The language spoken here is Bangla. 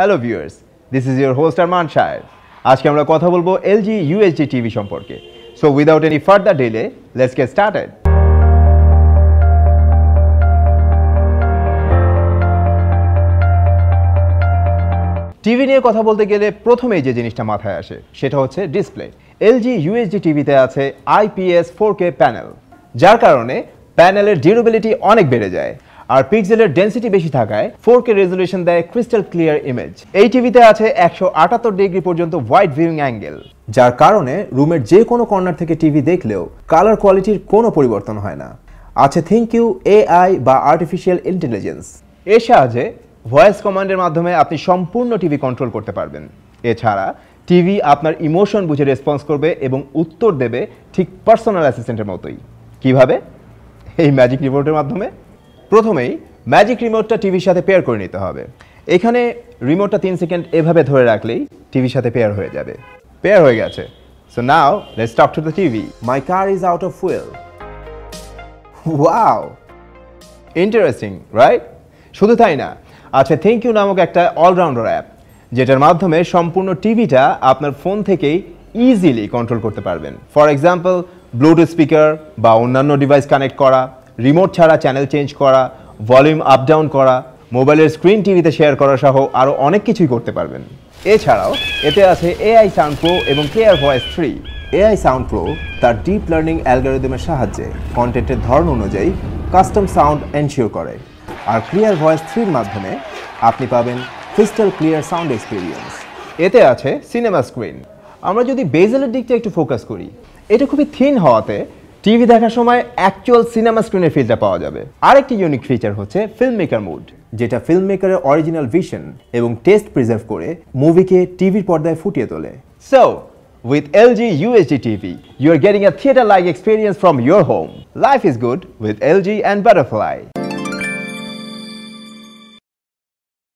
Hello viewers, this is your host Arman Shahir. আজকে আমরা কথা বলবো LG UHD TV সম্পর্কে. So without any further delay, let's get started. TV নিয়ে কথা বলতে গেলে প্রথমেই যে জিনিসটা মাথায় আসে সেটা হচ্ছে ডিসপ্লে। LG UHD টিভিতে আছে IPS 4K প্যানেল, যার কারণে প্যানেলের ডিউরেবিলিটি অনেক বেড়ে যায়। আর পিক্সেলের ডেনসিটি বেশি থাকায় 4K রেজোলিউশন দেয় ক্রিস্টাল ক্লিয়ার ইমেজ। এই টিভিতে আছে 178 ডিগ্রি পর্যন্ত ওয়াইড ভিউইং অ্যাঙ্গেল, যার কারণে রুমের যে কোনো কর্নার থেকে টিভি দেখলেও কালার কোয়ালিটির কোনো পরিবর্তন হয় না। আছে থিংকিউ AI বা আর্টিফিশিয়াল ইন্টেলিজেন্স। এর সাহায্যে ভয়েস কমান্ডের মাধ্যমে আপনি সম্পূর্ণ টিভি কন্ট্রোল করতে পারবেন। এছাড়া টিভি আপনার ইমোশন বুঝে রেসপন্স করবে এবং উত্তর দেবে ঠিক পার্সোনাল অ্যাসিস্ট্যান্টের মতোই। কিভাবে? এই ম্যাজিক রিমোটের মাধ্যমে। প্রথমেই ম্যাজিক রিমোটটা টিভির সাথে পেয়ার করে নিতে হবে। এখানে রিমোটটা 3 সেকেন্ড এভাবে ধরে রাখলেই টিভির সাথে পেয়ার হয়ে যাবে। পেয়ার হয়ে গেছে। So now let's talk to the TV. My car is out of fuel. Wow, interesting right? শুধু তাই না, আছে থ্যাংক ইউ নামক একটা অলরাউন্ডার অ্যাপ, যেটার মাধ্যমে সম্পূর্ণ টিভিটা আপনার ফোন থেকেই ইজিলি কন্ট্রোল করতে পারবেন। ফর এক্সাম্পল, ব্লুটুথ স্পিকার বা অন্যান্য ডিভাইস কানেক্ট করা, রিমোট ছাড়া চ্যানেল চেঞ্জ করা, ভলিউম আপ ডাউন করা, মোবাইলের স্ক্রিন টিভিতে শেয়ার করা সহ আরও অনেক কিছুই করতে পারবেন। এছাড়াও এতে আছে AI সাউন্ড প্রো এবং clear voice 3। AI sound pro তার ডিপ লার্নিং অ্যালগরিদমের সাহায্যে কন্টেন্টের ধরন অনুযায়ী কাস্টম সাউন্ড এনশিওর করে। আর ক্লিয়ার ভয়েস 3-র মাধ্যমে আপনি পাবেন ক্রিস্টাল ক্লিয়ার সাউন্ড এক্সপিরিয়েন্স। এতে আছে সিনেমা স্ক্রিন। আমরা যদি বেজেলের দিকটা একটু ফোকাস করি, এটা খুবই থিন হওয়াতে টিভি দেখার সময় অ্যাকচুয়াল সিনেমা স্ক্রিনের ফিলটা পাওয়া যাবে। আরেকটি ইউনিক ফিচার হচ্ছে ফিল্ম মেকার মোড, যেটা ফিল্ম মেকারের অরিজিনাল ভিশন এবং টেস্ট প্রিজার্ভ করে মুভিকে টিভির পর্দায় ফুটিয়ে তোলে। So with LG UHD TV, you are getting a theater-like experience from your home. Life is good with LG and Butterfly.